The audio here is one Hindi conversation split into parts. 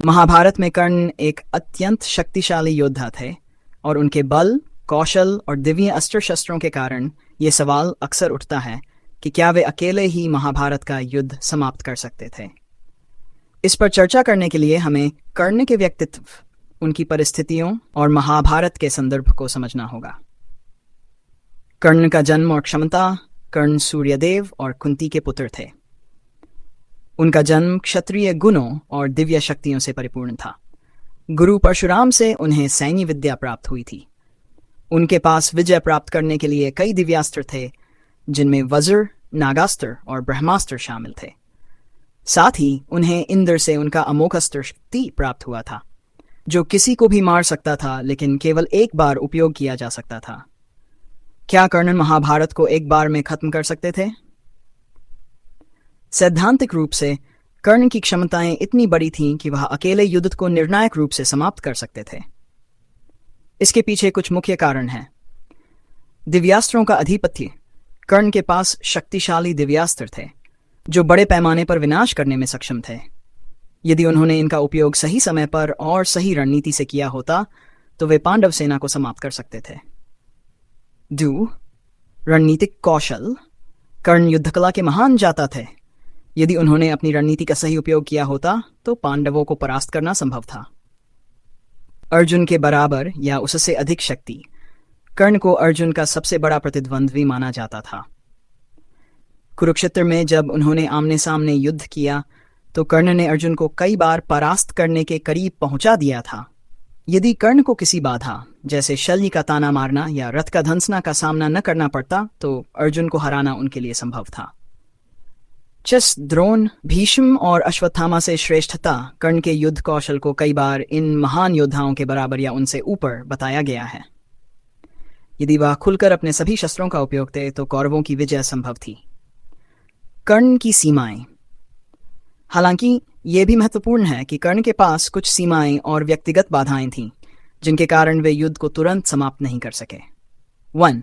महाभारत में कर्ण एक अत्यंत शक्तिशाली योद्धा थे और उनके बल, कौशल और दिव्य अस्त्र शस्त्रों के कारण ये सवाल अक्सर उठता है कि क्या वे अकेले ही महाभारत का युद्ध समाप्त कर सकते थे। इस पर चर्चा करने के लिए हमें कर्ण के व्यक्तित्व, उनकी परिस्थितियों और महाभारत के संदर्भ को समझना होगा। कर्ण का जन्म और क्षमता। कर्ण सूर्यदेव और कुंती के पुत्र थे। उनका जन्म क्षत्रिय गुणों और दिव्य शक्तियों से परिपूर्ण था। गुरु परशुराम से उन्हें सैन्य विद्या प्राप्त हुई थी। उनके पास विजय प्राप्त करने के लिए कई दिव्यास्त्र थे, जिनमें वज्र, नागास्त्र और ब्रह्मास्त्र शामिल थे। साथ ही उन्हें इंद्र से उनका अमोघ अस्त्र शक्ति प्राप्त हुआ था, जो किसी को भी मार सकता था, लेकिन केवल एक बार उपयोग किया जा सकता था। क्या कर्ण महाभारत को एक बार में खत्म कर सकते थे? सैद्धांतिक रूप से कर्ण की क्षमताएं इतनी बड़ी थीं कि वह अकेले युद्ध को निर्णायक रूप से समाप्त कर सकते थे। इसके पीछे कुछ मुख्य कारण हैं। दिव्यास्त्रों का अधिपत्य। कर्ण के पास शक्तिशाली दिव्यास्त्र थे, जो बड़े पैमाने पर विनाश करने में सक्षम थे। यदि उन्होंने इनका उपयोग सही समय पर और सही रणनीति से किया होता, तो वे पांडव सेना को समाप्त कर सकते थे। 2. रणनीतिक कौशल। कर्ण युद्धकला के महान जाता थे। यदि उन्होंने अपनी रणनीति का सही उपयोग किया होता, तो पांडवों को परास्त करना संभव था। अर्जुन के बराबर या उससे अधिक शक्ति। कर्ण को अर्जुन का सबसे बड़ा प्रतिद्वंद्वी माना जाता था। कुरुक्षेत्र में जब उन्होंने आमने सामने युद्ध किया, तो कर्ण ने अर्जुन को कई बार परास्त करने के करीब पहुंचा दिया था। यदि कर्ण को किसी बाधा, जैसे शल्य का ताना मारना या रथ का धंसना का सामना न करना पड़ता, तो अर्जुन को हराना उनके लिए संभव था। चस, द्रोण, भीष्म और अश्वत्थामा से श्रेष्ठता। कर्ण के युद्ध कौशल को कई बार इन महान योद्धाओं के बराबर या उनसे ऊपर बताया गया है। यदि वह खुलकर अपने सभी शस्त्रों का उपयोग थे, तो कौरवों की विजय संभव थी। कर्ण की सीमाएं। हालांकि यह भी महत्वपूर्ण है कि कर्ण के पास कुछ सीमाएं और व्यक्तिगत बाधाएं थीं, जिनके कारण वे युद्ध को तुरंत समाप्त नहीं कर सके। 1.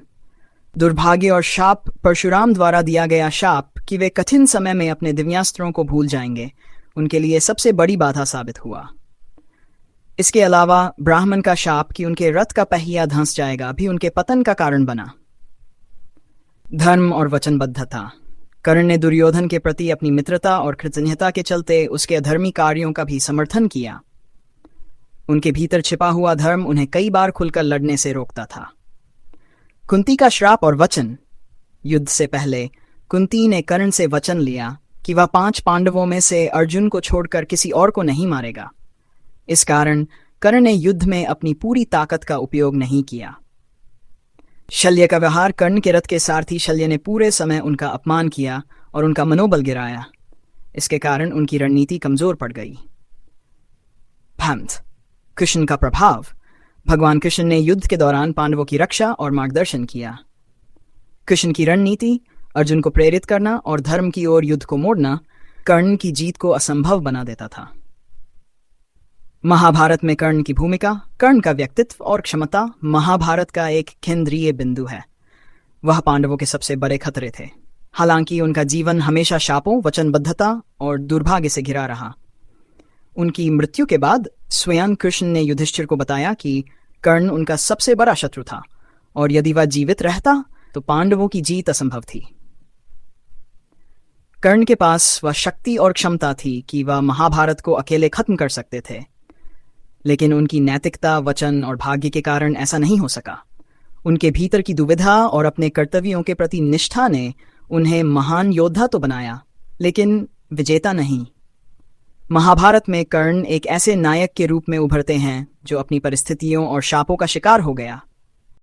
दुर्भाग्य और शाप। परशुराम द्वारा दिया गया शाप कि वे कठिन समय में अपने दिव्यास्त्रों को भूल जाएंगे, उनके लिए सबसे बड़ी बाधा साबित हुआ। इसके अलावा ब्राह्मण का शाप कि उनके रथ का पहिया धंस जाएगा भी उनके पतन का कारण बना। धर्म और वचनबद्धता। कर्ण ने दुर्योधन के प्रति अपनी मित्रता और कृतज्ञता के चलते उसके अधर्मी कार्यों का भी समर्थन किया। उनके भीतर छिपा हुआ धर्म उन्हें कई बार खुलकर लड़ने से रोकता था। कुंती का श्राप और वचन। युद्ध से पहले कुंती ने कर्ण से वचन लिया कि वह 5 पांडवों में से अर्जुन को छोड़कर किसी और को नहीं मारेगा। इस कारण कर्ण ने युद्ध में अपनी पूरी ताकत का उपयोग नहीं किया। शल्य का व्यवहार। कर्ण के रथ के सारथी शल्य ने पूरे समय उनका अपमान किया और उनका मनोबल गिराया। इसके कारण उनकी रणनीति कमजोर पड़ गई। कृष्ण का प्रभाव। भगवान कृष्ण ने युद्ध के दौरान पांडवों की रक्षा और मार्गदर्शन किया। कृष्ण की रणनीति, अर्जुन को प्रेरित करना और धर्म की ओर युद्ध को मोड़ना, कर्ण की जीत को असंभव बना देता था। महाभारत में कर्ण की भूमिका। कर्ण का व्यक्तित्व और क्षमता महाभारत का एक केंद्रीय बिंदु है। वह पांडवों के सबसे बड़े खतरे थे। हालांकि उनका जीवन हमेशा शापों, वचनबद्धता और दुर्भाग्य से घिरा रहा। उनकी मृत्यु के बाद स्वयं कृष्ण ने युधिष्ठिर को बताया कि कर्ण उनका सबसे बड़ा शत्रु था और यदि वह जीवित रहता, तो पांडवों की जीत असंभव थी। कर्ण के पास वह शक्ति और क्षमता थी कि वह महाभारत को अकेले खत्म कर सकते थे, लेकिन उनकी नैतिकता, वचन और भाग्य के कारण ऐसा नहीं हो सका। उनके भीतर की दुविधा और अपने कर्तव्यों के प्रति निष्ठा ने उन्हें महान योद्धा तो बनाया, लेकिन विजेता नहीं। महाभारत में कर्ण एक ऐसे नायक के रूप में उभरते हैं जो अपनी परिस्थितियों और शापों का शिकार हो गया,